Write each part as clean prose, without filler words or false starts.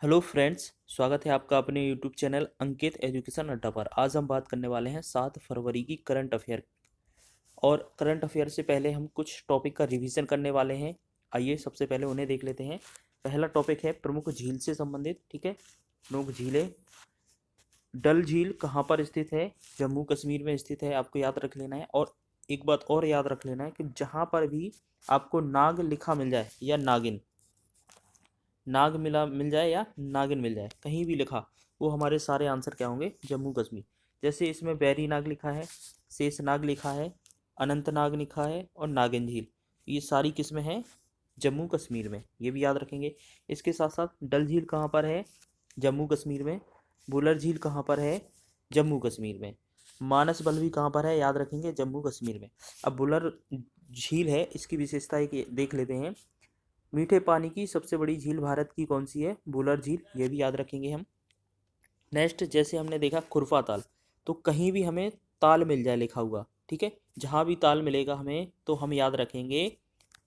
Hello friends, स्वागत है आपका अपने यूट्यूब चैनल अंकित एजुकेशन अड्डा पर। आज हम बात करने वाले हैं 7 फरवरी की करंट अफेयर। और करंट अफेयर से पहले हम कुछ टॉपिक का रिवीजन करने वाले हैं। आइए सबसे पहले उन्हें देख लेते हैं। पहला टॉपिक है प्रमुख झील से संबंधित। ठीक है, प्रमुख झीलें। डल झील कहाँ पर स्थित है? जम्मू कश्मीर में स्थित है, आपको याद रख लेना है। और एक बात और याद रख लेना है कि जहाँ पर भी आपको नाग लिखा मिल जाए या नागिन, नाग मिल जाए या नागिन मिल जाए, कहीं भी लिखा, वो हमारे सारे आंसर क्या होंगे? जम्मू कश्मीर। जैसे इसमें बैरी नाग लिखा है, शेष नाग लिखा है, अनंत नाग लिखा है और नागिन झील, ये सारी किस्में हैं जम्मू कश्मीर में, ये भी याद रखेंगे। इसके साथ साथ डल झील कहाँ पर है? जम्मू कश्मीर में। बुलर झील कहाँ पर है? जम्मू कश्मीर में। मानस बलवी कहाँ पर है? याद रखेंगे, जम्मू कश्मीर में। अब बुलर झील है, इसकी विशेषता एक देख लेते हैं। मीठे पानी की सबसे बड़ी झील भारत की कौन सी है? बुलर झील, ये भी याद रखेंगे हम। नेक्स्ट, जैसे हमने देखा खुरफा ताल, तो कहीं भी हमें ताल मिल जाए लिखा हुआ, ठीक है, जहाँ भी ताल मिलेगा हमें तो हम याद रखेंगे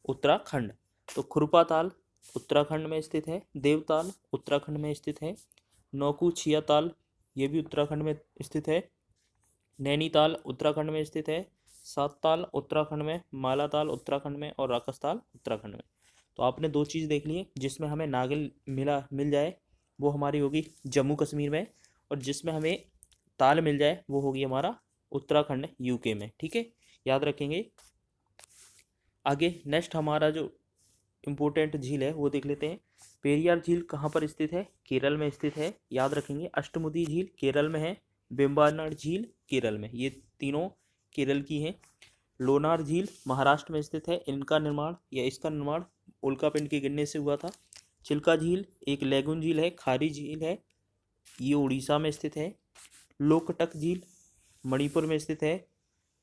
उत्तराखंड। तो खुरपा ताल उत्तराखंड में स्थित है। देवताल उत्तराखंड में स्थित है। नौकुचिया ताल, ये भी उत्तराखंड में स्थित है। नैनीताल उत्तराखंड में स्थित है। सातताल उत्तराखंड में, मालाताल उत्तराखंड में और राकसताल उत्तराखंड में। तो आपने दो चीज़ देख ली, जिसमें हमें नागिन मिल जाए वो हमारी होगी जम्मू कश्मीर में, और जिसमें हमें ताल मिल जाए वो होगी हमारा उत्तराखंड यूके में। ठीक है, याद रखेंगे। आगे नेक्स्ट हमारा जो इम्पोर्टेंट झील है वो देख लेते हैं। पेरियार झील कहाँ पर स्थित है? केरल में स्थित है, याद रखेंगे। अष्टमुदी झील केरल में है। वेम्बनाड झील केरल में, ये तीनों केरल की हैं। लोनार झील महाराष्ट्र में स्थित है। इनका निर्माण या इसका निर्माण उल्कापिंड के गिरने से हुआ था। चिल्का झील एक लैगून झील है, खारी झील है, ये उड़ीसा में स्थित है। लोकटक झील मणिपुर में स्थित है।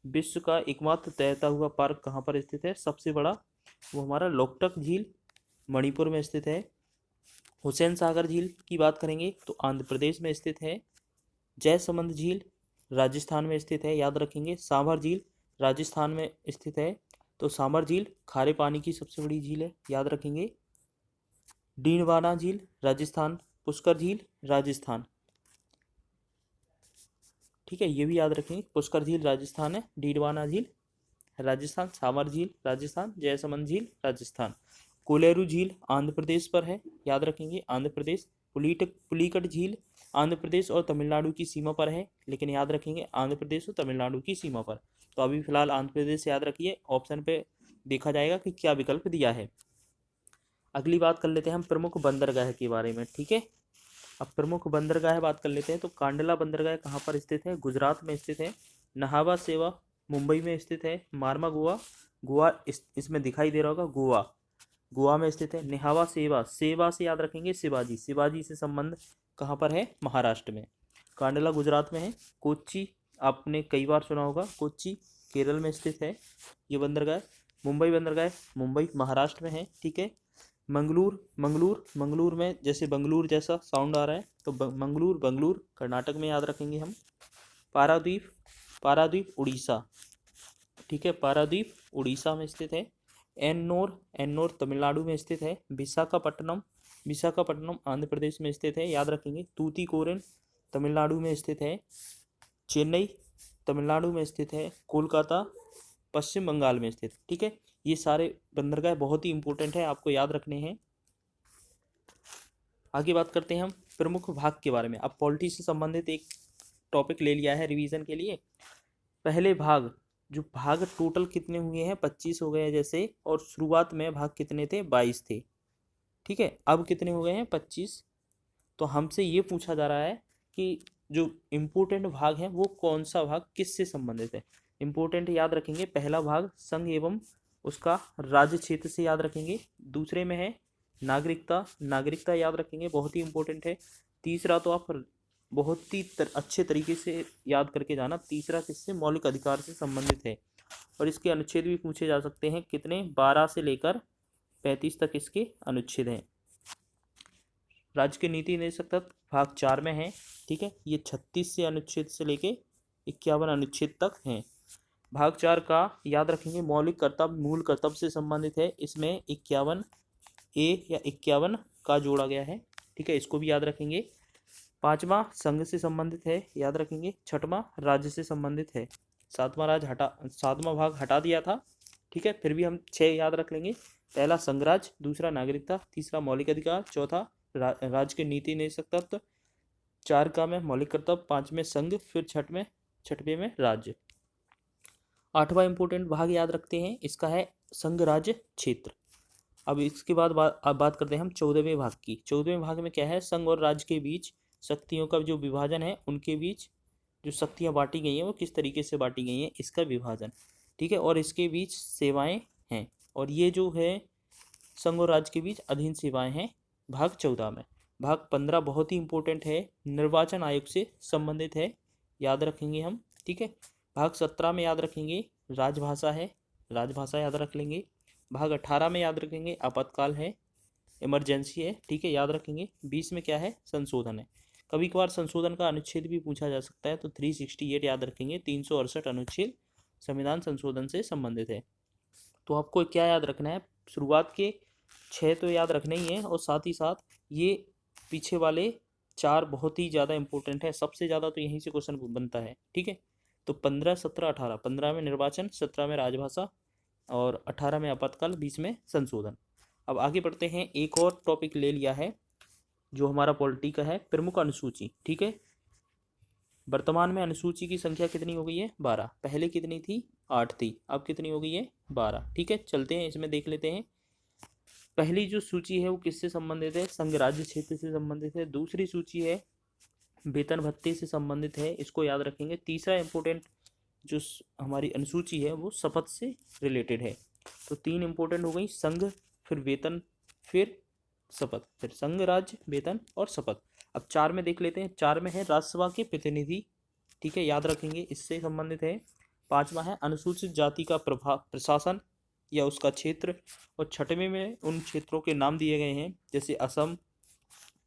विश्व का एकमात्र तैरता हुआ पार्क कहाँ पर स्थित है? सबसे बड़ा, वो हमारा लोकटक झील मणिपुर में स्थित है। हुसैन सागर झील की बात करेंगे तो आंध्र प्रदेश में स्थित है। जयसमंद झील राजस्थान में स्थित है, याद रखेंगे। सांभर झील राजस्थान में स्थित है, तो सांभर झील खारे पानी की सबसे बड़ी झील है, याद रखेंगे। डीडवाना झील राजस्थान। पुष्कर झील राजस्थान, ठीक है, ये भी याद रखेंगे। पुष्कर झील राजस्थान है, डीडवाना झील राजस्थान, सांभर झील राजस्थान, जयसमंद झील राजस्थान। कोलेरू झील आंध्र प्रदेश पर है, याद रखेंगे, आंध्र प्रदेश। पुलिकट झील आंध्र प्रदेश और तमिलनाडु की सीमा पर है, लेकिन याद रखेंगे आंध्र प्रदेश और तमिलनाडु की सीमा पर। तो अभी फिलहाल आंध्र प्रदेश याद रखिए, ऑप्शन पे देखा जाएगा कि क्या विकल्प दिया है। अगली बात कर लेते हैं हम प्रमुख बंदरगाह के बारे में। ठीक है, अब प्रमुख बंदरगाह बात कर लेते हैं। तो कांडला बंदरगाह कहाँ पर स्थित है? गुजरात में स्थित है। नहावा सेवा मुंबई में स्थित है। मारमा गोवा, गोवा इसमें दिखाई दे रहा होगा, गोवा, गोवा में स्थित है। निहावा सेवा, सेवा से याद रखेंगे शिवाजी, शिवाजी से संबंध कहाँ पर है? महाराष्ट्र में। कांडला गुजरात में है। कोच्चि आपने कई बार सुना होगा, कोच्चि केरल में स्थित है ये बंदरगाह। मुंबई बंदरगाह मुंबई महाराष्ट्र में है, ठीक है। मंगलूर, मंगलूर में जैसे बंगलूर जैसा साउंड आ रहा है, तो बंगलूर कर्नाटक में, याद रखेंगे हम। पारादीप, पारादीप उड़ीसा, ठीक है, पारादीप उड़ीसा में स्थित है। एन्नोर, एन्नोर तमिलनाडु में स्थित है। विशाखापट्टनम, विशाखापट्टनम आंध्र प्रदेश में स्थित है, याद रखेंगे। तूतीकोरिन तमिलनाडु में स्थित है। चेन्नई तमिलनाडु में स्थित है। कोलकाता पश्चिम बंगाल में स्थित, ठीक है। ये सारे बंदरगाह बहुत ही इंपॉर्टेंट है, आपको याद रखने हैं। आगे बात करते हैं हम प्रमुख भाग के बारे में। अब पॉलिटी से संबंधित एक टॉपिक ले लिया है रिवीजन के लिए। पहले भाग, जो भाग टोटल कितने हुए हैं? 25 हो गए हैं जैसे, और शुरुआत में भाग कितने थे? 22 थे, ठीक है। अब कितने हो गए हैं? 25। तो हमसे ये पूछा जा रहा है कि जो इम्पोर्टेंट भाग है वो कौन सा भाग किससे संबंधित है? इम्पोर्टेंट याद रखेंगे, पहला भाग संघ एवं उसका राज्य क्षेत्र से याद रखेंगे। दूसरे में है नागरिकता, नागरिकता याद रखेंगे, बहुत ही इंपॉर्टेंट है। तीसरा तो आप बहुत ही अच्छे तरीके से याद करके जाना, तीसरा किससे? मौलिक अधिकार से संबंधित है। और इसके अनुच्छेद भी पूछे जा सकते हैं, कितने? 12 से लेकर 35 तक इसके अनुच्छेद हैं। राज्य के नीति निदेशक तत्व भाग 4 में है, ठीक है। ये 36 से अनुच्छेद से लेके 51 अनुच्छेद तक हैं। भाग 4 का याद रखेंगे, मौलिक कर्तव्य मूल कर्तव्य से संबंधित है। इसमें 51 ए या 51 का जोड़ा गया है। ठीक है, इसको भी याद रखेंगे। पांचवा संघ से संबंधित है, याद रखेंगे। छठवां राज्य से संबंधित है। सातवां भाग हटा दिया था, ठीक है, फिर भी हम 6 याद रख लेंगे। पहला संघराज, दूसरा नागरिकता, तीसरा मौलिक अधिकार, चौथा राज्य के नीति निदेशक तत्व, 4 का में मौलिक कर्तव्य, 5 में संघ, फिर छठवें में राज्य। 8वां इंपोर्टेंट भाग याद रखते हैं, इसका है संघ राज्य क्षेत्र। अब इसके बाद अब बात करते हैं हम 14वें भाग की। 14वें भाग में क्या है, संघ और राज्य के बीच शक्तियों का जो विभाजन है, उनके बीच जो शक्तियां बांटी गई हैं वो किस तरीके से बांटी गई हैं, इसका विभाजन, ठीक है, और इसके बीच सेवाएं हैं। और ये जो है संघ और राज्य के बीच अधीन सेवाएं हैं भाग 14 में। भाग 15 बहुत ही इंपॉर्टेंट है, निर्वाचन आयोग से संबंधित है, याद रखेंगे हम, ठीक है। भाग 17 में याद रखेंगे राजभाषा है, राजभाषा याद रख लेंगे। भाग 18 में याद रखेंगे आपातकाल है, इमरजेंसी है, ठीक है, याद रखेंगे। 20 में क्या है, संशोधन है। कभी कभार संशोधन का अनुच्छेद भी पूछा जा सकता है, तो 368 याद रखेंगे। 368 अनुच्छेद संविधान संशोधन से संबंधित है। तो आपको क्या याद रखना है, शुरुआत के 6 तो याद रखने ही है, और साथ ही साथ ये पीछे वाले 4 बहुत ही ज़्यादा इंपॉर्टेंट है, सबसे ज़्यादा तो यहीं से क्वेश्चन बनता है, ठीक है। तो 15, 17, 18, 15 में निर्वाचन, 17 में राजभाषा और 18 में आपातकाल, 20 में संशोधन। अब आगे बढ़ते हैं, एक और टॉपिक ले लिया है जो हमारा पॉलिटी का है, प्रमुख अनुसूची, ठीक है। वर्तमान में अनुसूची की संख्या कितनी हो गई है, 12। पहले कितनी थी, 8 थी, अब कितनी हो गई है, 12, ठीक है। चलते हैं इसमें देख लेते हैं। पहली जो सूची है वो किससे संबंधित है, संघ राज्य क्षेत्र से संबंधित है। दूसरी सूची है वेतन भत्ते से संबंधित है, इसको याद रखेंगे। तीसरा इंपॉर्टेंट जो हमारी अनुसूची है वो शपथ से रिलेटेड है। तो 3 इंपॉर्टेंट हो गई, संघ, फिर वेतन, फिर शपथ, फिर संघ, राज्य, वेतन और शपथ। अब 4 में देख लेते हैं। 4 में है राज्यसभा के प्रतिनिधि, ठीक है, याद रखेंगे, इससे संबंधित है। 5वां है अनुसूचित जाति का प्रशासन या उसका क्षेत्र, और 6वें में उन क्षेत्रों के नाम दिए गए हैं, जैसे असम,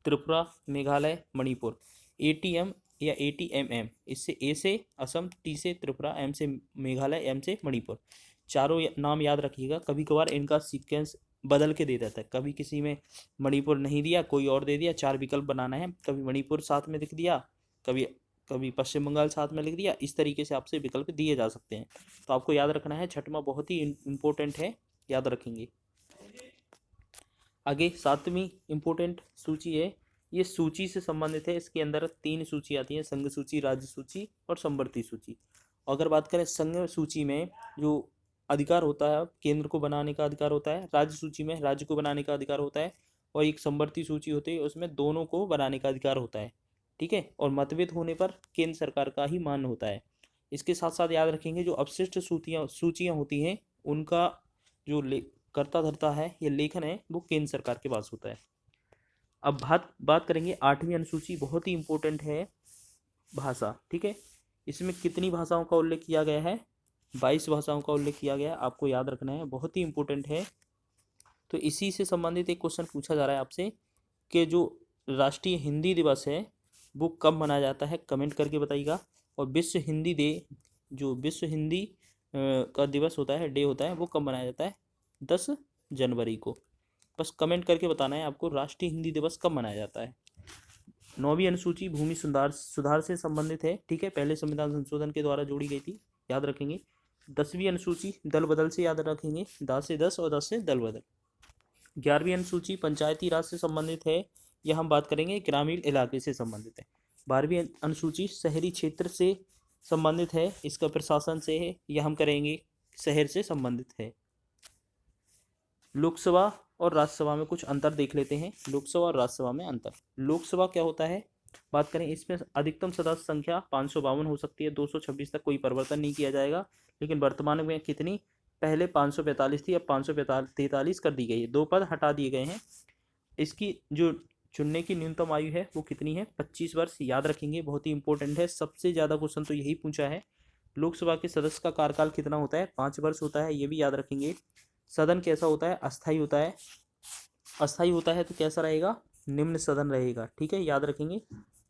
त्रिपुरा, मेघालय, मणिपुर। ATM या ATMM, इससे A से असम, T से त्रिपुरा, M से मेघालय, M से मणिपुर। चारों नाम याद रखिएगा। कभी कभार इनका सीक्वेंस बदल के दे देता है, कभी किसी में मणिपुर नहीं दिया, कोई और दे दिया, 4 विकल्प बनाना है, कभी मणिपुर साथ में लिख दिया, कभी पश्चिम बंगाल साथ में लिख दिया, इस तरीके से आपसे विकल्प दिए जा सकते हैं। तो आपको याद रखना है, 6वां बहुत ही इंपॉर्टेंट है, याद रखेंगे। आगे 7वीं इंपॉर्टेंट सूची है, ये सूची से संबंधित है। इसके अंदर 3 सूची आती है, संघ सूची, राज्य सूची और समवर्ती सूची। अगर बात करें संघ सूची में जो अधिकार होता है, केंद्र को बनाने का अधिकार होता है। राज्य सूची में राज्य को बनाने का अधिकार होता है, और एक समवर्ती सूची होती है, उसमें दोनों को बनाने का अधिकार होता है, ठीक है। और मतभेद होने पर केंद्र सरकार का ही मान होता है। इसके साथ साथ याद रखेंगे जो अपशिष्ट सूचियाँ होती हैं, उनका जो कर्ता धर्ता है या लेखन है वो केंद्र सरकार के पास होता है। अब बात करेंगे 8वीं अनुसूची, बहुत ही इंपॉर्टेंट है, भाषा, ठीक है। इसमें कितनी भाषाओं का उल्लेख किया गया है, 22 भाषाओं का उल्लेख किया गया है, आपको याद रखना है, बहुत ही इंपॉर्टेंट है। तो इसी से संबंधित एक क्वेश्चन पूछा जा रहा है आपसे कि जो राष्ट्रीय हिंदी दिवस है वो कब मनाया जाता है, कमेंट करके बताइएगा। और विश्व हिंदी जो विश्व हिंदी का दिवस होता है, डे होता है, वो कब मनाया जाता है, 10 जनवरी को। बस कमेंट करके बताना है आपको राष्ट्रीय हिंदी दिवस कब मनाया जाता है। 9वीं अनुसूची भूमि सुधार से संबंधित है, ठीक है, पहले संविधान संशोधन के द्वारा जोड़ी गई थी, याद रखेंगे। 10वीं अनुसूची दल बदल से याद रखेंगे, 10 से 10 और 10 से दल बदल। 11वीं अनुसूची पंचायती राज से संबंधित है, यह हम बात करेंगे ग्रामीण इलाके से संबंधित है। 12वीं अनुसूची शहरी क्षेत्र से संबंधित है, इसका प्रशासन से है, यह हम करेंगे शहर से संबंधित है। लोकसभा और राज्यसभा में कुछ अंतर देख लेते हैं। लोकसभा और राज्यसभा में अंतर। लोकसभा क्या होता है, बात करें, इसमें अधिकतम सदस्य संख्या 552 हो सकती है, 226 तक कोई परिवर्तन नहीं किया जाएगा। लेकिन वर्तमान में कितनी, पहले 545 थी, अब 543 कर दी गई है, 2 पद हटा दिए गए हैं। इसकी जो चुनने की न्यूनतम आयु है वो कितनी है, 25 वर्ष, याद रखेंगे, बहुत ही इंपॉर्टेंट है, सबसे ज़्यादा क्वेश्चन तो यही पूछा है। लोकसभा के सदस्य का कार्यकाल कितना होता है, 5 वर्ष होता है, ये भी याद रखेंगे। सदन कैसा होता है, अस्थायी होता है। अस्थायी होता है तो कैसा रहेगा, निम्न सदन रहेगा, ठीक है, याद रखेंगे।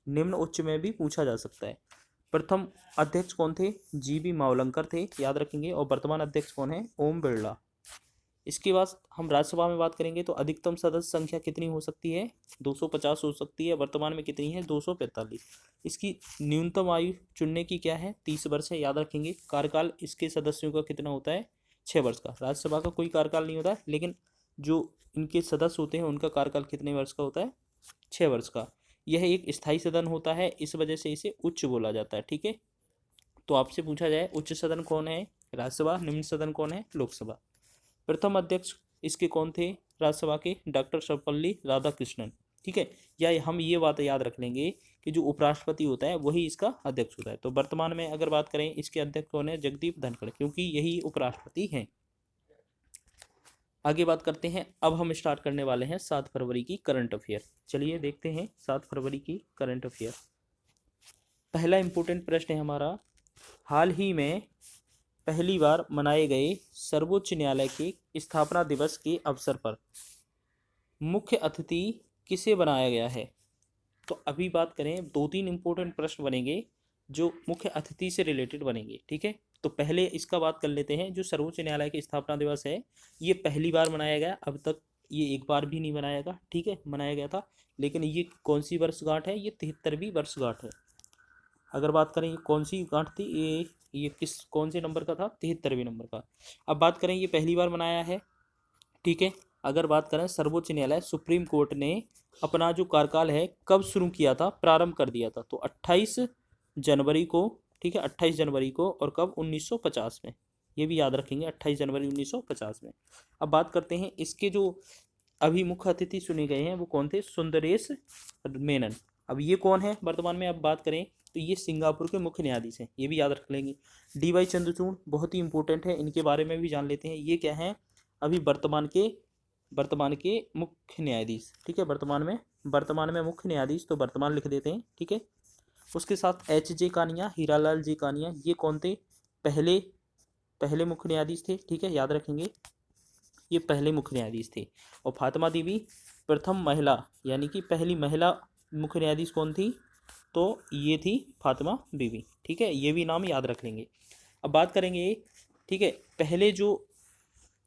निम्न उच्च में भी पूछा जा सकता है। प्रथम अध्यक्ष कौन थे, GV मावलंकर थे, याद रखेंगे। और वर्तमान अध्यक्ष कौन है, ओम बिरला। इसके बाद हम राज्यसभा में बात करेंगे तो अधिकतम सदस्य संख्या कितनी हो सकती है, 250 हो सकती है। वर्तमान में कितनी है, 245। इसकी न्यूनतम आयु चुनने की क्या है, 30 वर्ष है, याद रखेंगे। कार्यकाल इसके सदस्यों का कितना होता है, 6 वर्ष का। राज्यसभा का कोई कार्यकाल नहीं होता है, लेकिन जो इनके सदस्य होते हैं उनका कार्यकाल कितने वर्ष का होता है, 6 वर्ष का। यह एक स्थायी सदन होता है, इस वजह से इसे उच्च बोला जाता है। ठीक है, तो आपसे पूछा जाए उच्च सदन कौन है, राज्यसभा। निम्न सदन कौन है, लोकसभा। प्रथम अध्यक्ष इसके कौन थे, राज्यसभा के, डॉक्टर सर्वपल्ली राधाकृष्णन। ठीक है, या हम ये बात याद रख लेंगे कि जो उपराष्ट्रपति होता है वही इसका अध्यक्ष होता है। तो वर्तमान में अगर बात करें इसके अध्यक्ष कौन है, जगदीप धनखड़, क्योंकि यही उपराष्ट्रपति हैं। आगे बात करते हैं, अब हम स्टार्ट करने वाले हैं 7 फरवरी की करंट अफेयर। चलिए देखते हैं 7 फरवरी की करंट अफेयर। पहला इंपॉर्टेंट प्रश्न है हमारा, हाल ही में पहली बार मनाए गए सर्वोच्च न्यायालय के स्थापना दिवस के अवसर पर मुख्य अतिथि किसे बनाया गया है। तो अभी बात करें, 2-3 इंपॉर्टेंट प्रश्न बनेंगे जो मुख्य अतिथि से रिलेटेड बनेंगे। ठीक है, तो पहले इसका बात कर लेते हैं। जो सर्वोच्च न्यायालय की स्थापना दिवस है ये पहली बार मनाया गया, अब तक ये एक बार भी नहीं मनाया गया। ठीक है, मनाया गया था, लेकिन ये कौन सी वर्षगांठ है, ये 73वीं वर्षगांठ है। अगर बात करें ये कौन सी गांठ थी, ये किस कौन से नंबर का था, 73वें नंबर का। अब बात करें ये पहली बार मनाया है। ठीक है, अगर बात करें सर्वोच्च न्यायालय सुप्रीम कोर्ट ने अपना जो कार्यकाल है कब शुरू किया था, प्रारंभ कर दिया था, तो 28 जनवरी को। ठीक है, 28 जनवरी को, और कब, 1950 में। ये भी याद रखेंगे, 28 जनवरी 1950 में। अब बात करते हैं इसके जो अभी मुख्य अतिथि चुने गए हैं वो कौन थे, सुंदरेश मेनन। अब ये कौन है वर्तमान में, अब बात करें तो ये सिंगापुर के मुख्य न्यायाधीश हैं, ये भी याद रख लेंगे। डी वाई चंद्रचूड़ बहुत ही इंपॉर्टेंट है, इनके बारे में भी जान लेते हैं। ये क्या है, अभी वर्तमान के मुख्य न्यायाधीश। ठीक है, वर्तमान में मुख्य न्यायाधीश, तो वर्तमान लिख देते हैं। ठीक है, उसके साथ एच जे कानिया, हीरालाल जी कानिया, ये कौन थे, पहले मुख्य न्यायाधीश थे। ठीक है, याद रखेंगे, ये पहले मुख्य न्यायाधीश थे। और फातिमा देवी प्रथम महिला, यानी कि पहली महिला मुख्य न्यायाधीश कौन थी, तो ये थी फातिमा बीवी। ठीक है, ये भी नाम याद रख लेंगे। अब बात करेंगे, ठीक है, पहले जो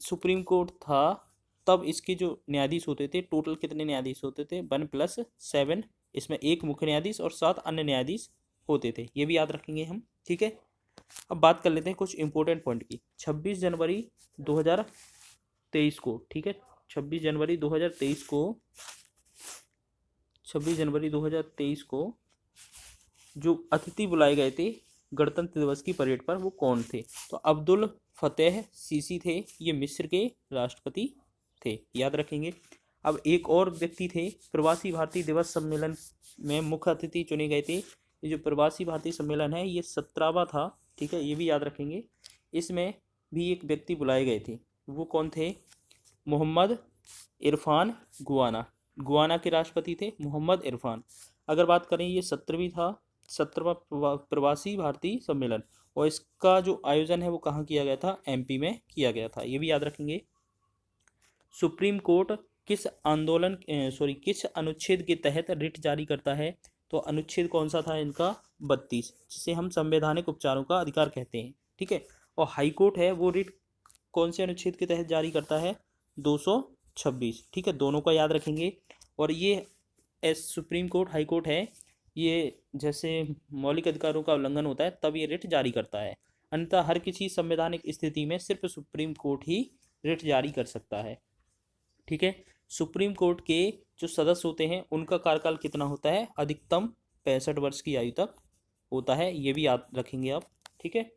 सुप्रीम कोर्ट था तब इसके जो न्यायाधीश होते थे, टोटल कितने न्यायाधीश होते थे, 1+7। इसमें एक मुख्य न्यायाधीश और 7 अन्य न्यायाधीश होते थे, ये भी याद रखेंगे हम। ठीक है, अब बात कर लेते हैं कुछ इंपॉर्टेंट पॉइंट की। 26 जनवरी 2023 को, ठीक है, 26 जनवरी 2023 को जो अतिथि बुलाए गए थे गणतंत्र दिवस की परेड पर, वो कौन थे, तो अब्दुल फतेह सीसी थे, ये मिस्र के राष्ट्रपति थे, याद रखेंगे। अब एक और व्यक्ति थे, प्रवासी भारतीय दिवस सम्मेलन में मुख्य अतिथि चुने गए थे। ये जो प्रवासी भारतीय सम्मेलन है ये 17वां था। ठीक है, ये भी याद रखेंगे। इसमें भी एक व्यक्ति बुलाए गए थे, वो कौन थे, मोहम्मद इरफान गुआना के राष्ट्रपति थे, मोहम्मद इरफान। अगर बात करें ये 17वां प्रवासी भारतीय सम्मेलन, और इसका जो आयोजन है वो कहाँ किया गया था, एमपी में किया गया था, ये भी याद रखेंगे। सुप्रीम कोर्ट किस अनुच्छेद के तहत रिट जारी करता है, तो अनुच्छेद कौन सा था इनका, 32, जिसे हम संवैधानिक उपचारों का अधिकार कहते हैं। ठीक है, और हाई कोर्ट है वो रिट कौन से अनुच्छेद के तहत जारी करता है, 226। ठीक है, दोनों का याद रखेंगे। और ये सुप्रीम कोर्ट, हाई कोर्ट है, ये जैसे मौलिक अधिकारों का उल्लंघन होता है तब ये रिट जारी करता है, अन्यथा हर किसी संवैधानिक स्थिति में सिर्फ सुप्रीम कोर्ट ही रिट जारी कर सकता है। ठीक है, सुप्रीम कोर्ट के जो सदस्य होते हैं उनका कार्यकाल कितना होता है, अधिकतम 65 वर्ष की आयु तक होता है, ये भी याद रखेंगे आप। ठीक है,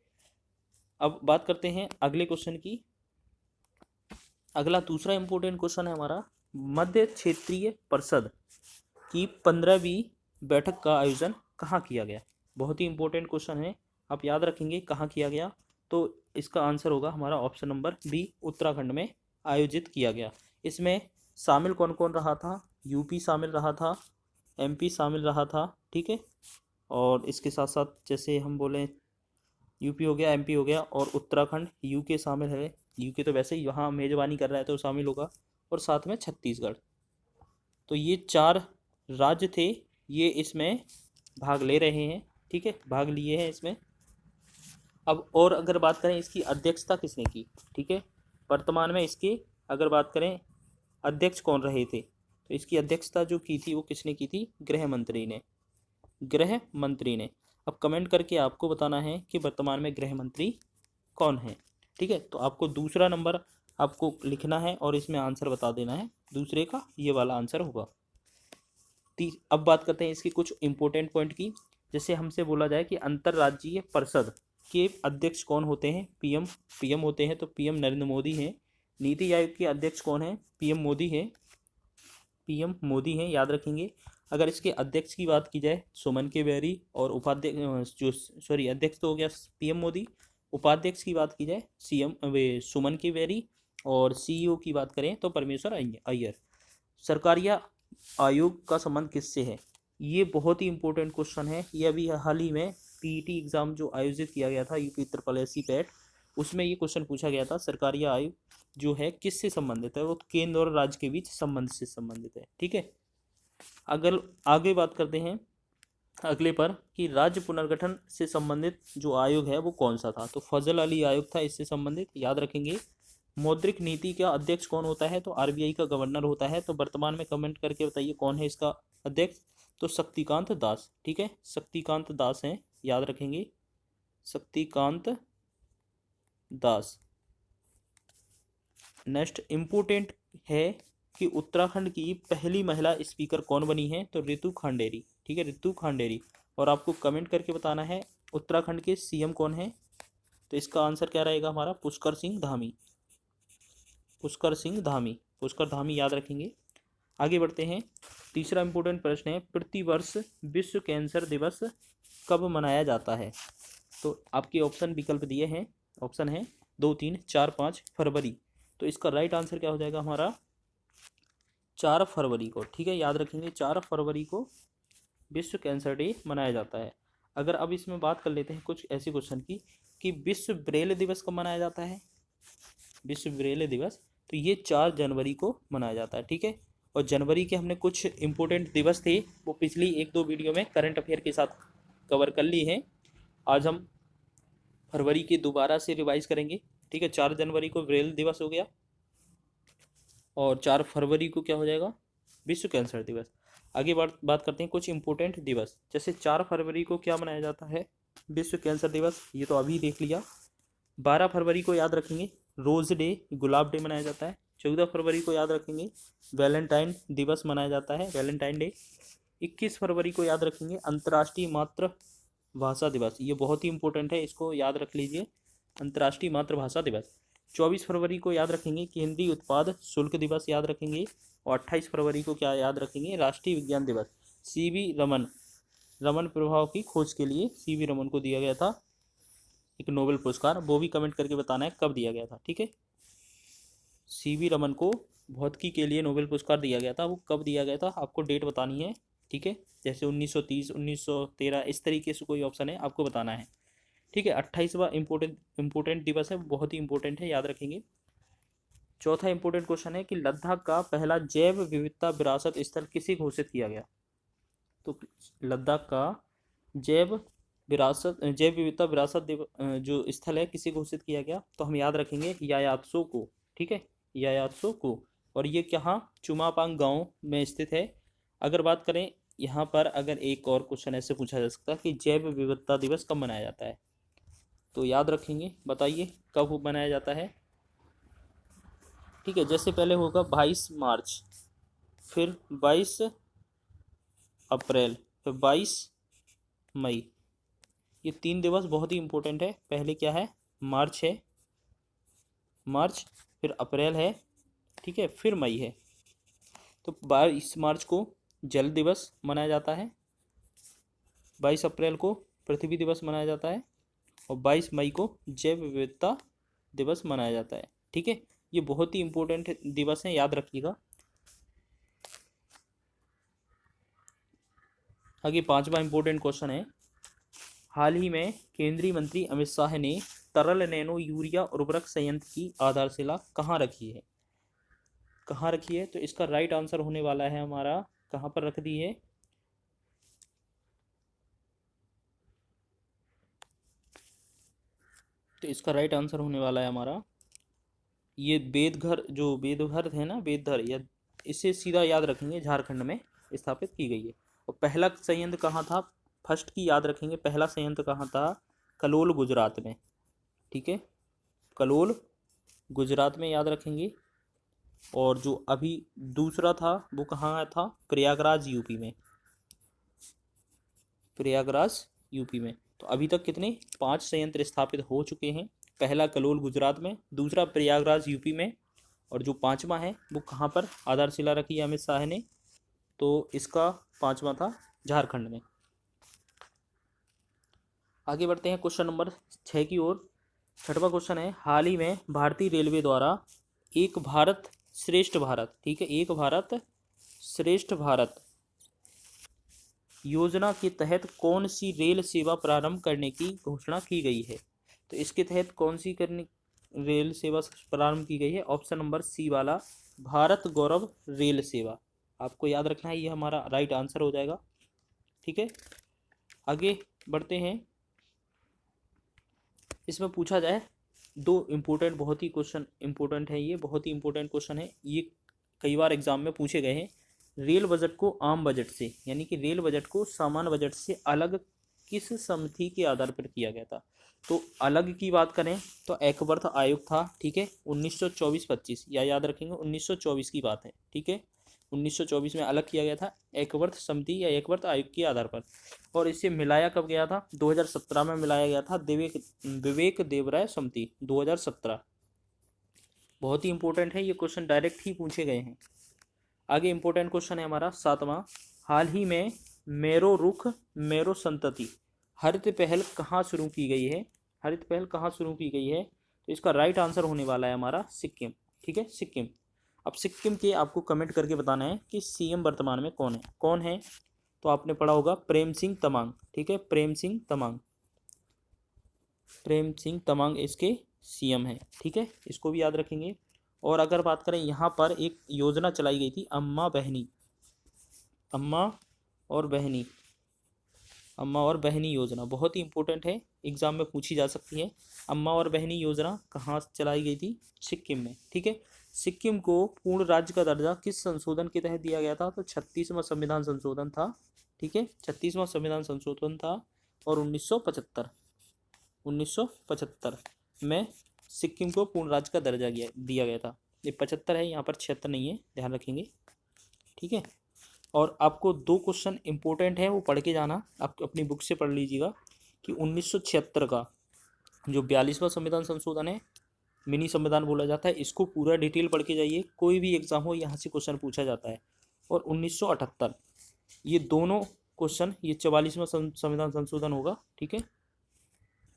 अब बात करते हैं अगले क्वेश्चन की। अगला दूसरा इंपॉर्टेंट क्वेश्चन है हमारा, मध्य क्षेत्रीय परिषद की 15वीं बैठक का आयोजन कहाँ किया गया। बहुत ही इंपॉर्टेंट क्वेश्चन है, आप याद रखेंगे कहाँ किया गया, तो इसका आंसर होगा हमारा ऑप्शन नंबर बी, उत्तराखंड में आयोजित किया गया। इसमें शामिल कौन कौन रहा था, यूपी शामिल रहा था, एमपी शामिल रहा था। ठीक है, और इसके साथ साथ जैसे हम बोलें यूपी हो गया, एमपी हो गया, और उत्तराखंड, यूके शामिल है, यूके तो वैसे ही यहाँ मेजबानी कर रहा है तो शामिल होगा, और साथ में छत्तीसगढ़। तो ये 4 राज्य थे, ये इसमें भाग ले रहे हैं। ठीक है, भाग लिए हैं इसमें। अब और अगर बात करें इसकी अध्यक्षता किसने की, ठीक है, वर्तमान में इसके अगर बात करें अध्यक्ष कौन रहे थे, तो इसकी अध्यक्षता जो की थी वो किसने की थी, गृह मंत्री ने, गृह मंत्री ने। अब कमेंट करके आपको बताना है कि वर्तमान में गृह मंत्री कौन है। ठीक है, तो आपको दूसरा नंबर आपको लिखना है और इसमें आंसर बता देना है, दूसरे का ये वाला आंसर होगा। अब बात करते हैं इसकी कुछ इंपॉर्टेंट पॉइंट की। जैसे हमसे बोला जाए कि अंतर्राज्यीय परिषद के अध्यक्ष कौन होते हैं, पीएम, पीएम होते हैं, तो पीएम नरेंद्र मोदी हैं। नीति आयोग के अध्यक्ष कौन है, पीएम मोदी है, पीएम मोदी हैं, याद रखेंगे। अगर इसके अध्यक्ष की बात की जाए सुमन के बेरी, और उपाध्यक्ष जो सॉरी अध्यक्ष तो हो गया पीएम मोदी, उपाध्यक्ष की बात की जाए सीएम वे सुमन के बेरी, और सीईओ की बात करें तो परमेश्वर अय्यर। सरकारिया आयोग का संबंध किससे है, ये बहुत ही इंपॉर्टेंट क्वेश्चन है। ये अभी हाल ही में पीईटी एग्जाम जो आयोजित किया गया था UP triple S C PET, उसमें ये क्वेश्चन पूछा गया था, सरकारिया आयोग जो है किससे संबंधित है, वो केंद्र और राज्य के बीच संबंध से संबंधित है। ठीक है, अगर आगे बात करते हैं अगले पर कि राज्य पुनर्गठन से संबंधित जो आयोग है वो कौन सा था, तो फजल अली आयोग था इससे संबंधित, याद रखेंगे। मौद्रिक नीति का अध्यक्ष कौन होता है, तो आरबीआई का गवर्नर होता है। तो वर्तमान में कमेंट करके बताइए कौन है इसका अध्यक्ष, तो शक्तिकांत दास। ठीक है, शक्तिकांत दास हैं, याद रखेंगे, शक्तिकांत दास। नेक्स्ट इम्पोर्टेंट है कि उत्तराखंड की पहली महिला स्पीकर कौन बनी है, तो रितु खांडेरी। ठीक है, रितु खांडेरी। और आपको कमेंट करके बताना है उत्तराखंड के सीएम कौन है, तो इसका आंसर क्या रहेगा हमारा, पुष्कर सिंह धामी, पुष्कर सिंह धामी, पुष्कर धामी, याद रखेंगे। आगे बढ़ते हैं, तीसरा इंपॉर्टेंट प्रश्न है, प्रतिवर्ष विश्व कैंसर दिवस कब मनाया जाता है, तो आपके ऑप्शन विकल्प दिए हैं, ऑप्शन है 2, 3, 4, 5 फरवरी। तो इसका राइट आंसर क्या हो जाएगा हमारा, 4 फरवरी को। ठीक है, याद रखेंगे, 4 फरवरी को विश्व कैंसर डे मनाया जाता है। अगर अब इसमें बात कर लेते हैं कुछ ऐसे क्वेश्चन की कि विश्व ब्रेल दिवस कब मनाया जाता है, विश्व ब्रेल दिवस, तो ये 4 जनवरी को मनाया जाता है। ठीक है, और जनवरी के हमने कुछ इंपॉर्टेंट दिवस थे वो पिछली 1-2 वीडियो में करंट अफेयर के साथ कवर कर ली हैं। आज हम फरवरी के दोबारा से रिवाइज करेंगे। ठीक है, 4 जनवरी को ब्रेल दिवस हो गया और 4 फरवरी को क्या हो जाएगा, विश्व कैंसर दिवस। आगे बात करते हैं कुछ इंपॉर्टेंट दिवस। जैसे 4 फरवरी को क्या मनाया जाता है, विश्व कैंसर दिवस, ये तो अभी देख लिया। 12 फरवरी को याद रखेंगे रोज डे, गुलाब डे मनाया जाता है। 14 फरवरी को याद रखेंगे वैलेंटाइन दिवस मनाया जाता है, वैलेंटाइन डे। 21 फरवरी को याद रखेंगे अंतर्राष्ट्रीय मातृभाषा दिवस, ये बहुत ही इंपॉर्टेंट है, इसको याद रख लीजिए, अंतर्राष्ट्रीय मातृभाषा दिवस। 24 फरवरी को याद रखेंगे केंद्रीय उत्पाद शुल्क दिवस, याद रखेंगे। और 28 फरवरी को क्या याद रखेंगे, राष्ट्रीय विज्ञान दिवस। सीवी रमन, रमन प्रभाव की खोज के लिए सीवी रमन को दिया गया था एक नोबेल पुरस्कार, वो भी कमेंट करके बताना है कब दिया गया था। ठीक है, सीवी रमन को भौतिकी के लिए नोबेल पुरस्कार दिया गया था, वो कब दिया गया था आपको डेट बतानी है। ठीक है, जैसे 1930, 1913, इस तरीके से कोई ऑप्शन है आपको बताना है। ठीक है, 28वां इंपॉर्टेंट दिवस है, बहुत ही इंपॉर्टेंट है, याद रखेंगे। चौथा इंपॉर्टेंट क्वेश्चन है कि लद्दाख का पहला जैव विविधता विरासत स्थल किसे घोषित किया गया, तो लद्दाख का जैव विविधता विरासत जो स्थल है किसे घोषित किया गया, तो हम याद रखेंगे यायात्सो को। ठीक है, यायात्सो को। और ये कहाँ, चुमापांग गांव में स्थित है। अगर बात करें यहाँ पर, अगर एक और क्वेश्चन ऐसे पूछा जा सकता है कि जैव विविधता दिवस कब मनाया जाता है, तो याद रखेंगे, बताइए कब मनाया जाता है। ठीक है, जैसे पहले होगा 22 मार्च, फिर 22 अप्रैल, फिर 22 मई। ये 3 दिवस बहुत ही इंपॉर्टेंट है। पहले क्या है, मार्च है, मार्च, फिर अप्रैल है, ठीक है, फिर मई है। तो 22 मार्च को जल दिवस मनाया जाता है, 22 अप्रैल को पृथ्वी दिवस मनाया जाता है, और 22 मई को जैव विविधता दिवस मनाया जाता है। ठीक है, ये बहुत ही इंपॉर्टेंट दिवस है, याद रखिएगा। आगे 5वां इंपॉर्टेंट क्वेश्चन है, हाल ही में केंद्रीय मंत्री अमित शाह ने तरल नैनो यूरिया उर्वरक संयंत्र की आधारशिला कहाँ रखी है, कहाँ रखी है, तो इसका राइट आंसर होने वाला है हमारा, कहाँ पर रख दी है, तो इसका राइट आंसर होने वाला है हमारा ये बेदघर, जो बेदघर है ना, बेदघर, या इसे सीधा याद रखेंगे, झारखंड में स्थापित की गई है। और पहला संयंत्र कहाँ था, फर्स्ट की याद रखेंगे, पहला संयंत्र कहाँ था, कलोल गुजरात में। ठीक है, कलोल गुजरात में याद रखेंगे। और जो अभी दूसरा था वो कहाँ था, प्रयागराज यूपी में, प्रयागराज यूपी में। तो अभी तक कितने, 5 संयंत्र स्थापित हो चुके हैं। पहला कलोल गुजरात में, दूसरा प्रयागराज यूपी में, और जो पांचवा है वो कहाँ पर आधारशिला रखी है अमित शाह ने, तो इसका पांचवा था झारखंड में। आगे बढ़ते हैं क्वेश्चन नंबर 6 की ओर। छठवां क्वेश्चन है, हाल ही में भारतीय रेलवे द्वारा एक भारत श्रेष्ठ भारत, ठीक है, एक भारत श्रेष्ठ भारत योजना के तहत कौन सी रेल सेवा प्रारंभ करने की घोषणा की गई है। तो इसके तहत कौन सी रेल सेवा प्रारंभ की गई है, ऑप्शन नंबर सी वाला, भारत गौरव रेल सेवा। आपको याद रखना है, ये हमारा राइट आंसर हो जाएगा। ठीक है, आगे बढ़ते हैं। इसमें पूछा जाए दो इम्पोर्टेंट, बहुत ही क्वेश्चन इम्पोर्टेंट है, ये बहुत ही इम्पोर्टेंट क्वेश्चन है, ये कई बार एग्जाम में पूछे गए हैं। रेल बजट को आम बजट से, यानी कि रेल बजट को सामान्य बजट से अलग किस समिति के आधार पर किया गया था। तो अलग की बात करें तो एकवर्थ आयोग था। ठीक है, 1924-25, या याद रखेंगे 1924 की बात है। ठीक है, 1924 में अलग किया गया था एकवर्थ समिति या एकवर्थ आयोग के आधार पर। और इसे मिलाया कब गया था, 2017 में मिलाया गया था, विवेक देवराय समिति, 2017। बहुत ही इंपॉर्टेंट है ये क्वेश्चन, डायरेक्ट ही पूछे गए हैं। आगे इंपॉर्टेंट क्वेश्चन है हमारा 7वां, हाल ही में मेरो रुख मेरो संतति हरित पहल कहाँ शुरू की गई है, हरित पहल कहाँ शुरू की गई है। तो इसका राइट आंसर होने वाला है हमारा सिक्किम। ठीक है, सिक्किम। अब सिक्किम के आपको कमेंट करके बताना है कि सीएम वर्तमान में कौन है, कौन है। तो आपने पढ़ा होगा प्रेम सिंह तमांग। ठीक है, प्रेम सिंह तमांग, प्रेम सिंह तमांग इसके सीएम हैं। ठीक है, इसको भी याद रखेंगे। और अगर बात करें, यहाँ पर एक योजना चलाई गई थी, अम्मा बहनी, अम्मा और बहनी, अम्मा और बहनी योजना, बहुत ही इंपॉर्टेंट है, एग्जाम में पूछी जा सकती है। अम्मा और बहनी योजना कहाँ चलाई गई थी, सिक्किम में। ठीक है, सिक्किम को पूर्ण राज्य का दर्जा किस संशोधन के तहत दिया गया था, तो 36वां संविधान संशोधन था। ठीक है, 36वां संविधान संशोधन था। और 1975 में सिक्किम को पूर्ण राज्य का दर्जा दिया गया था। ये 75 है, यहाँ पर 76 नहीं है, ध्यान रखेंगे। ठीक है, और आपको दो क्वेश्चन इंपॉर्टेंट है, वो पढ़ के जाना, आप अपनी बुक से पढ़ लीजिएगा कि 1976 का जो 42वां संविधान संशोधन है, मिनी संविधान बोला जाता है, इसको पूरा डिटेल पढ़ के जाइए, कोई भी एग्जाम हो यहाँ से क्वेश्चन पूछा जाता है। और 1978, ये दोनों क्वेश्चन, ये 44वां संविधान संशोधन होगा। ठीक है,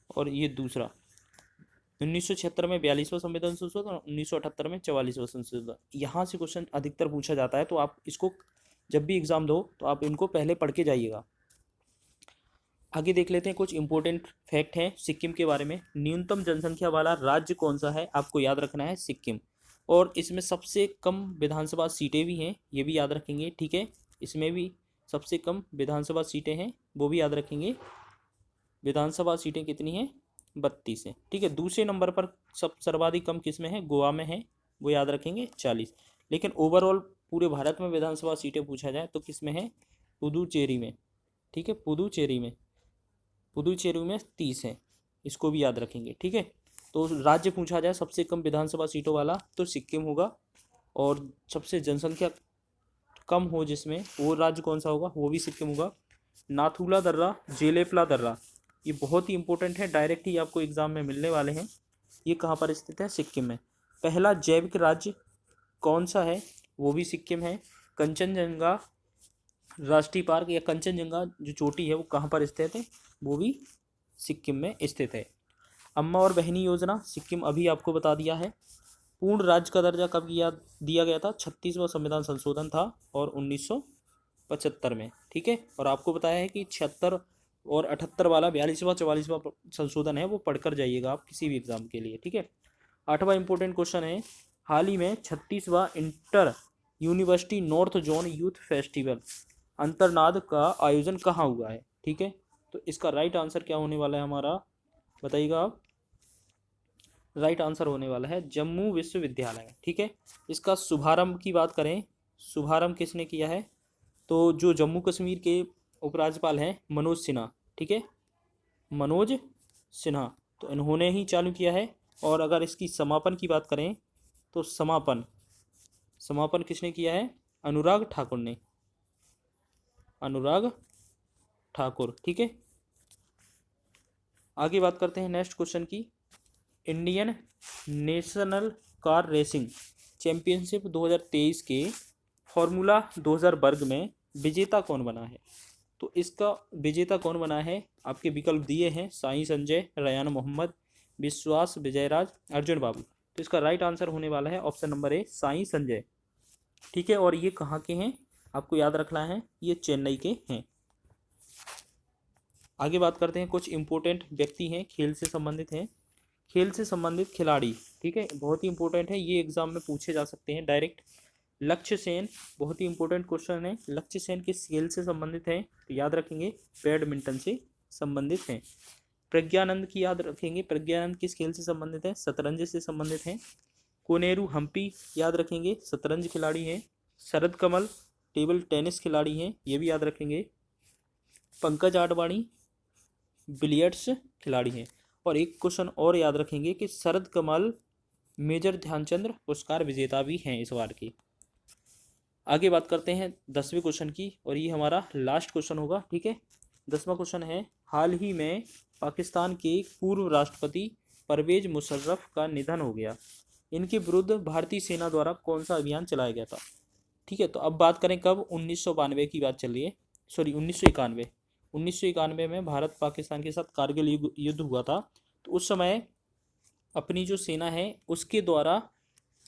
और ये दूसरा 1976 में 42वां संविधान संशोधन, 1978 में 44वां संशोधन, यहाँ से क्वेश्चन अधिकतर पूछा जाता है। तो आप इसको जब भी एग्जाम दो तो आप इनको पहले पढ़ के जाइएगा। आगे देख लेते हैं, कुछ इंपॉर्टेंट फैक्ट हैं सिक्किम के बारे में। न्यूनतम जनसंख्या वाला राज्य कौन सा है, आपको याद रखना है, सिक्किम। और इसमें सबसे कम विधानसभा सीटें भी हैं, ये भी याद रखेंगे। ठीक है, इसमें भी सबसे कम विधानसभा सीटें हैं, वो भी याद रखेंगे। विधानसभा सीटें कितनी हैं, 32 है। ठीक है, दूसरे नंबर पर सर्वाधिक कम किस में है, गोवा में है, वो याद रखेंगे 40। लेकिन ओवरऑल पूरे भारत में विधानसभा सीटें पूछा जाए तो किस में है, पुदुचेरी में। ठीक है, पुदुचेरी में 30 है, इसको भी याद रखेंगे। ठीक है, तो राज्य पूछा जाए सबसे कम विधानसभा सीटों वाला तो सिक्किम होगा, और सबसे जनसंख्या कम हो जिसमें, वो राज्य कौन सा होगा, वो भी सिक्किम होगा। नाथुला दर्रा, जेलेपला दर्रा, ये बहुत ही इंपॉर्टेंट है, डायरेक्ट ही आपको एग्जाम में मिलने वाले हैं। ये कहाँ पर स्थित है, सिक्किम में। पहला जैविक राज्य कौन सा है, वो भी सिक्किम है। कंचनजंगा राष्ट्रीय पार्क या कंचनजंगा जो चोटी है वो कहाँ पर स्थित है, वो भी सिक्किम में स्थित है। अम्मा और बहनी योजना सिक्किम, अभी आपको बता दिया है। पूर्ण राज्य का दर्जा कब दिया गया था, 36वां संविधान संशोधन था, और 1975 में। ठीक है, और आपको बताया है कि 76 और 78 वाला 42वां 44वां संशोधन है, वो पढ़कर जाइएगा आप किसी भी एग्जाम के लिए। ठीक है, 8वां इंपॉर्टेंट क्वेश्चन है, हाल ही में 36वां inter university north zone youth festival Antarnad का आयोजन कहाँ हुआ है। ठीक है, तो इसका राइट आंसर क्या होने वाला है हमारा, बताइएगा आप। राइट आंसर होने वाला है जम्मू विश्वविद्यालय। ठीक है, इसका शुभारंभ की बात करें, शुभारंभ किसने किया है, तो जो जम्मू कश्मीर के उपराज्यपाल हैं मनोज सिन्हा। ठीक है, मनोज सिन्हा, तो इन्होंने ही चालू किया है। और अगर इसकी समापन की बात करें तो समापन समापन किसने किया है, अनुराग ठाकुर ने, अनुराग ठाकुर। ठीक है, आगे बात करते हैं नेक्स्ट क्वेश्चन की। Indian national car racing championship 2023 के फॉर्मूला 2000 वर्ग में विजेता कौन बना है, तो इसका विजेता कौन बना है, आपके विकल्प दिए हैं साई संजय, रयान मोहम्मद, विश्वास विजयराज, अर्जुन बाबू। तो इसका राइट आंसर होने वाला है option number A Sai Sanjay. ठीक है, और ये कहाँ के हैं आपको याद रखना है, ये चेन्नई के हैं। आगे बात करते हैं, कुछ इंपॉर्टेंट व्यक्ति हैं खेल से संबंधित हैं, खेल से संबंधित खिलाड़ी। ठीक है, बहुत ही इंपॉर्टेंट है, ये एग्जाम में पूछे जा सकते हैं डायरेक्ट। लक्ष्य सेन, बहुत ही इंपॉर्टेंट क्वेश्चन है, लक्ष्य सेन किस खेल से संबंधित है, तो याद रखेंगे बैडमिंटन से संबंधित हैं। प्रज्ञानंद की याद रखेंगे, प्रज्ञानंद किस खेल से संबंधित है, शतरंज से संबंधित हैं। कोनेरू हम्पी याद रखेंगे, शतरंज खिलाड़ी हैं। शरद कमल टेबल टेनिस खिलाड़ी हैं, ये भी याद रखेंगे। पंकज आडवाणी बिलियर्ड्स खिलाड़ी हैं। और एक क्वेश्चन और याद रखेंगे कि शरद कमल मेजर ध्यानचंद पुरस्कार विजेता भी हैं इस बार के। आगे बात करते हैं 10वें क्वेश्चन की, और ये हमारा लास्ट क्वेश्चन होगा। ठीक है, 10वां क्वेश्चन है, हाल ही में पाकिस्तान के पूर्व राष्ट्रपति परवेज मुशर्रफ का निधन हो गया, इनके विरुद्ध भारतीय सेना द्वारा कौन सा अभियान चलाया गया था। ठीक है, तो अब बात करें कब, 1992 की बात चल रही है, सॉरी 1991 में भारत पाकिस्तान के साथ कारगिल युद्ध हुआ था। तो उस समय अपनी जो सेना है उसके द्वारा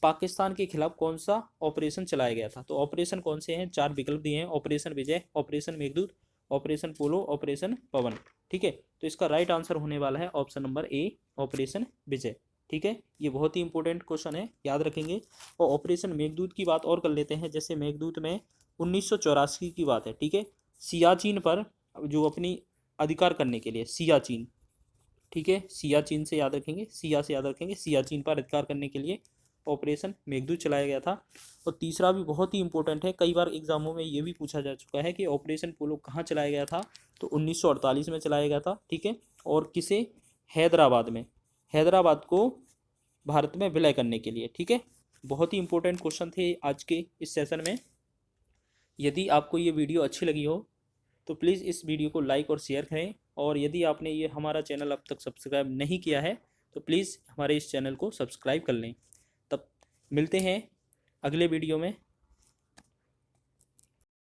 पाकिस्तान के खिलाफ कौन सा ऑपरेशन चलाया गया था, तो ऑपरेशन कौन से हैं, 4 विकल्प दिए हैं, ऑपरेशन विजय, ऑपरेशन मेघदूत, ऑपरेशन पोलो, ऑपरेशन पवन। ठीक है, तो इसका राइट आंसर होने वाला है ऑप्शन नंबर ए ऑपरेशन विजय। ठीक है, ये बहुत ही इंपॉर्टेंट क्वेश्चन है, याद रखेंगे। और ऑपरेशन मेघदूत की बात और कर लेते हैं, जैसे मेघदूत में 1984 की बात है। ठीक है, सियाचिन पर जो अपनी अधिकार करने के लिए सियाचिन, ठीक है, सियाचिन से याद रखेंगे, सिया से याद रखेंगे, सियाचिन पर अधिकार करने के लिए ऑपरेशन मेघदूत चलाया गया था। और तीसरा भी बहुत ही इंपॉर्टेंट है, कई बार एग्जामों में ये भी पूछा जा चुका है कि ऑपरेशन पोलो कहाँ चलाया गया था, तो 1948 में चलाया गया था। ठीक है, और किसे, हैदराबाद में, हैदराबाद को भारत में विलय करने के लिए। ठीक है, बहुत ही इंपॉर्टेंट क्वेश्चन थे आज के इस सेशन में। यदि आपको ये वीडियो अच्छी लगी हो तो प्लीज़ इस वीडियो को लाइक और शेयर करें, और यदि आपने ये हमारा चैनल अब तक सब्सक्राइब नहीं किया है तो प्लीज़ हमारे इस चैनल को सब्सक्राइब कर लें। तब मिलते हैं अगले वीडियो में।